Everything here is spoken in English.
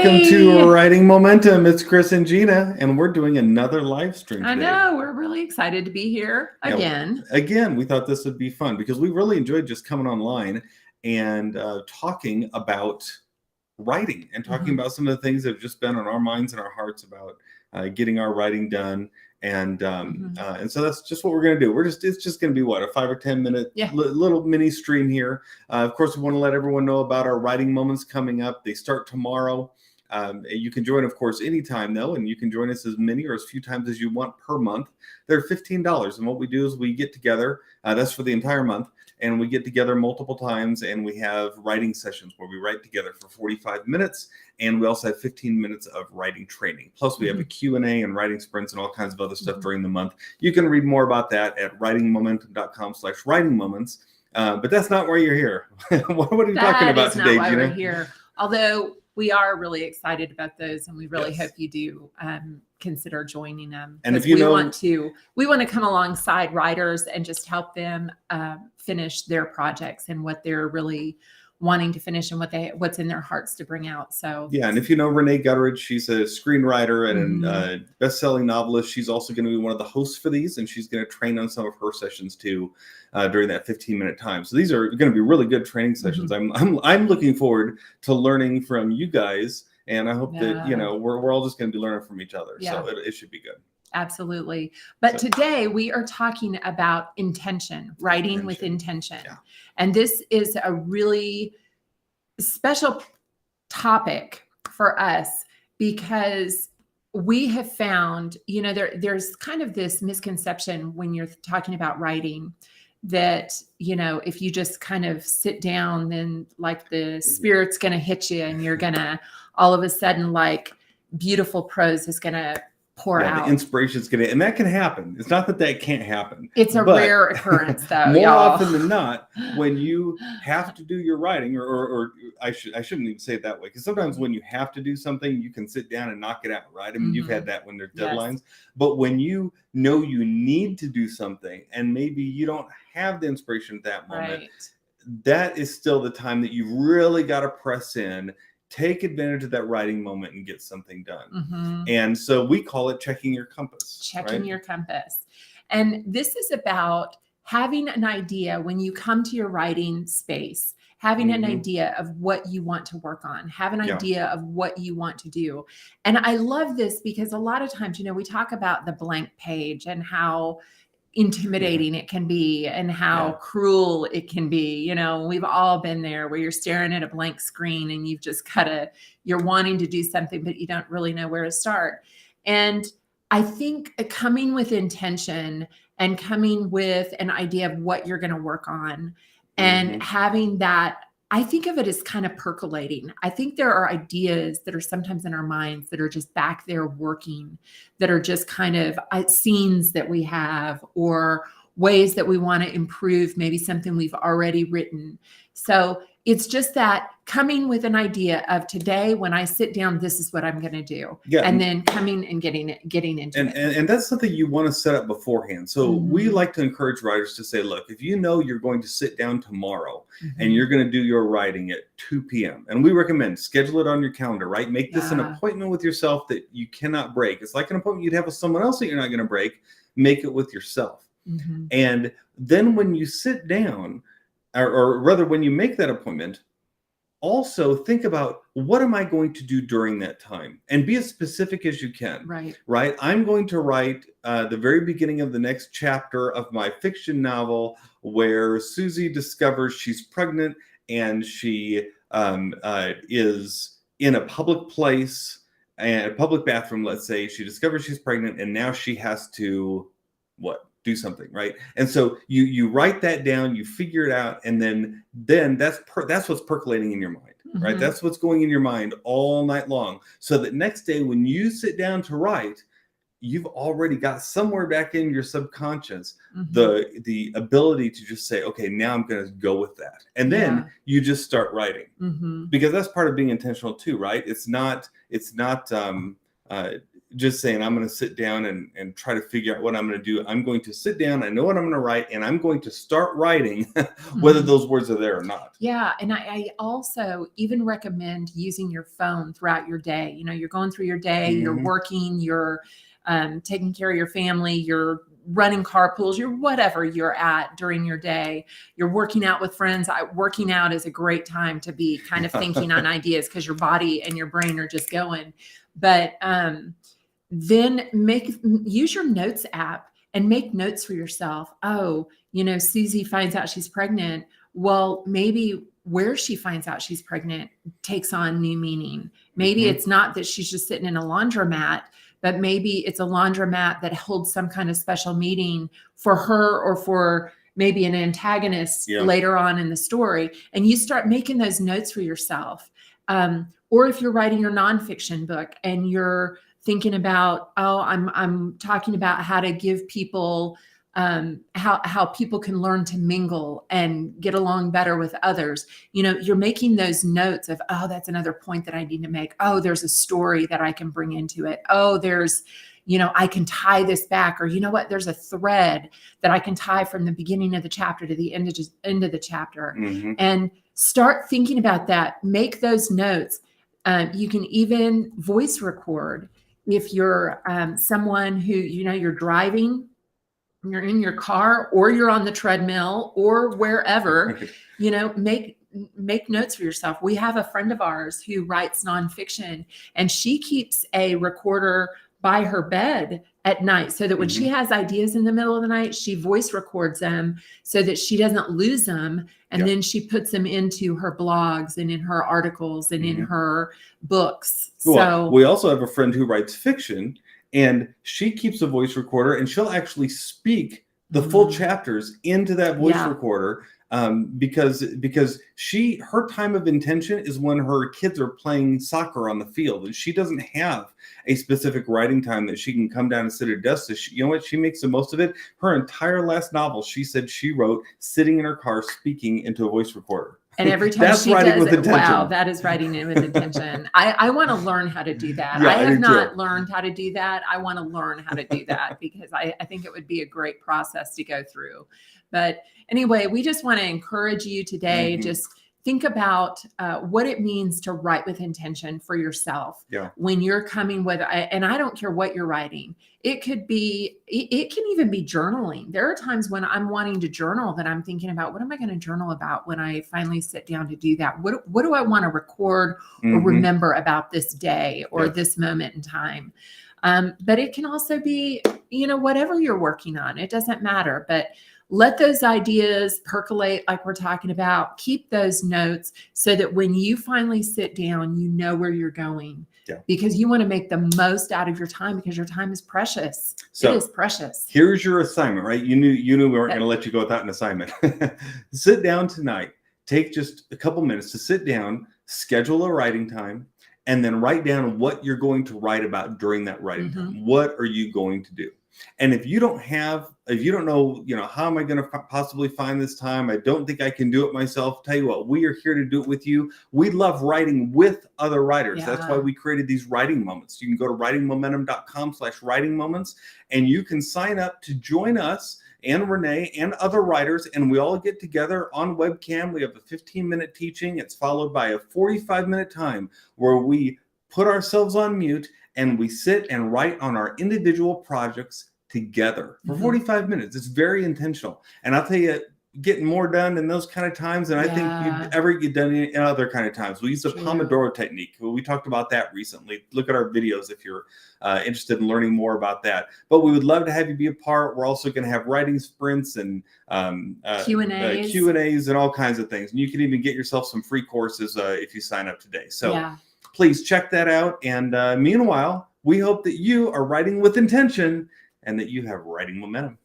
Welcome to Writing Momentum. It's Chris and Gena, and we're doing another live stream today. I know. We're really excited to be here again. Again, we thought this would be fun because we really enjoyed just coming online and talking about writing and talking about some of the things that have just been on our minds and our hearts about getting our writing done. And so that's just what we're going to do. It's just going to be what, a 5 or 10 minute little mini stream here. Of course, we want to let everyone know about our writing moments coming up. They start tomorrow. You can join, of course, anytime though, and you can join us as many or as few times as you want per month. They're $15, and what we do is we get together. That's for the entire month. And we get together multiple times, and we have writing sessions where we write together for 45 minutes. And we also have 15 minutes of writing training. Plus, we have a Q&A and writing sprints and all kinds of other stuff during the month. You can read more about that at writingmomentum.com/writingmoments. But that's not why you're here. What are you talking about today, Gena? We're here. Although we are really excited about those, and we really hope you do consider joining them. And if you we want to come alongside writers and just help them finish their projects and what they're really wanting to finish and what's in their hearts to bring out. So and if you know Renee Gutteridge, she's a screenwriter and a best-selling novelist. She's also going to be one of the hosts for these, and she's going to train on some of her sessions too during that 15-minute time. So these are going to be really good training sessions. I'm looking forward to learning from you guys, and I hope that we're all just going to be learning from each other. So it should be good. Absolutely. But today we are talking about intention, writing with intention. Yeah. And this is a really special topic for us because we have found, there's kind of this misconception when you're talking about writing that, if you just kind of sit down, then like the spirit's going to hit you and you're going to all of a sudden like beautiful prose is going to pour out. The inspiration's going to, and that can happen. It's not that can't happen. It's a rare occurrence though. More often than not, when you have to do your writing, or I shouldn't even say it that way, because sometimes when you have to do something, you can sit down and knock it out, right? I mean, you've had that when there's deadlines. But when you know you need to do something and maybe you don't have the inspiration at that moment, that is still the time that you've really got to press in. Take advantage of that writing moment and get something done. And so we call it checking your compass. Checking your compass. And this is about having an idea when you come to your writing space, having an idea of what you want to work on, have an idea of what you want to do. And I love this because a lot of times, we talk about the blank page and how intimidating it can be and how cruel it can be. We've all been there where you're staring at a blank screen and you've just you're wanting to do something, but you don't really know where to start. And I think coming with intention and coming with an idea of what you're going to work on and having that, I think of it as kind of percolating. I think there are ideas that are sometimes in our minds that are just back there working, that are just kind of scenes that we have or ways that we want to improve maybe something we've already written. So it's just that coming with an idea of today, when I sit down, this is what I'm going to do. Yeah, and then coming and getting into it. And that's something you want to set up beforehand. So we like to encourage writers to say, look, if you know you're going to sit down tomorrow and you're going to do your writing at 2 p.m. And we recommend schedule it on your calendar, right? Make this an appointment with yourself that you cannot break. It's like an appointment you'd have with someone else that you're not going to break. Make it with yourself. And then when you sit down, or rather when you make that appointment, also think about what am I going to do during that time and be as specific as you can. Right. I'm going to write the very beginning of the next chapter of my fiction novel where Susie discovers she's pregnant and she is in a public place and a public bathroom. Let's say she discovers she's pregnant and now she has to do something, right? And so you write that down, you figure it out, and then that's what's percolating in your mind, right? That's what's going in your mind all night long. So that next day when you sit down to write, you've already got somewhere back in your subconscious the ability to just say, okay, now I'm going to go with that, and then you just start writing because that's part of being intentional too, right? It's not just saying, I'm going to sit down and try to figure out what I'm going to do. I'm going to sit down. I know what I'm going to write, and I'm going to start writing, whether those words are there or not. Yeah. And I also even recommend using your phone throughout your day. You know, you're going through your day, you're working, you're taking care of your family, you're running carpools, you're whatever you're at during your day, you're working out with friends. Working out is a great time to be kind of thinking on ideas, because your body and your brain are just going. But then use your notes app and make notes for yourself. Oh, you know, Susie finds out she's pregnant. Well, maybe where she finds out she's pregnant takes on new meaning. Maybe it's not that she's just sitting in a laundromat, but maybe it's a laundromat that holds some kind of special meeting for her, or for maybe an antagonist later on in the story. And you start making those notes for yourself. Or if you're writing your nonfiction book and you're thinking about, oh, I'm talking about how to give people, how people can learn to mingle and get along better with others. You know, you're making those notes of, oh, that's another point that I need to make. Oh, there's a story that I can bring into it. Oh, there's, you know, I can tie this back, or you know what, there's a thread that I can tie from the beginning of the chapter to the end of the chapter. And start thinking about that. Make those notes. You can even voice record. If you're someone who, you know, you're driving, you're in your car, or you're on the treadmill, or wherever, you know, make notes for yourself. We have a friend of ours who writes nonfiction, and she keeps a recorder by her bed at night, so that when she has ideas in the middle of the night, she voice records them so that she doesn't lose them. And then she puts them into her blogs and in her articles and in her books. Well, So we also have a friend who writes fiction, and she keeps a voice recorder, and she'll actually speak the full chapters into that voice recorder, because her time of intention is when her kids are playing soccer on the field, and she doesn't have a specific writing time that she can come down and sit at her desk. So you know what? She makes the most of it. Her entire last novel, she said she wrote sitting in her car speaking into a voice recorder. And every time That's she writing does with it, intention. wow, that is writing in with intention. I want to learn how to do that. Yeah, I have do not too. learned how to do that. I want to learn how to do that, because I think it would be a great process to go through. But anyway, we just want to encourage you today. Just think about what it means to write with intention for yourself. When you're coming with, and I don't care what you're writing. It could be, it can even be journaling. There are times when I'm wanting to journal that I'm thinking about, what am I going to journal about when I finally sit down to do that? What do I want to record or remember about this day or this moment in time? But it can also be, you know, whatever you're working on. It doesn't matter. But let those ideas percolate, like we're talking about. Keep those notes so that when you finally sit down, you know where you're going. Because you want to make the most out of your time, because your time is precious. So it is precious. Here's your assignment, right? You knew we weren't going to let you go without an assignment. Sit down tonight. Take just a couple minutes to sit down, schedule a writing time, and then write down what you're going to write about during that writing time. What are you going to do? And if you don't know, you know, how am I going to possibly find this time? I don't think I can do it myself. Tell you what, we are here to do it with you. We love writing with other writers. That's why we created these writing moments. You can go to writingmomentum.com/writing moments, and you can sign up to join us and Renee and other writers, and we all get together on webcam. We have a 15-minute teaching. It's followed by a 45-minute time where we put ourselves on mute and we sit and write on our individual projects together for 45 minutes. It's very intentional. And I'll tell you, getting more done in those kind of times than I think you'd ever get done in other kind of times. We use the Pomodoro technique. We talked about that recently. Look at our videos if you're interested in learning more about that. But we would love to have you be a part. We're also going to have writing sprints and Q&As and all kinds of things. And you can even get yourself some free courses if you sign up today. So please check that out. And meanwhile, we hope that you are writing with intention and that you have writing momentum.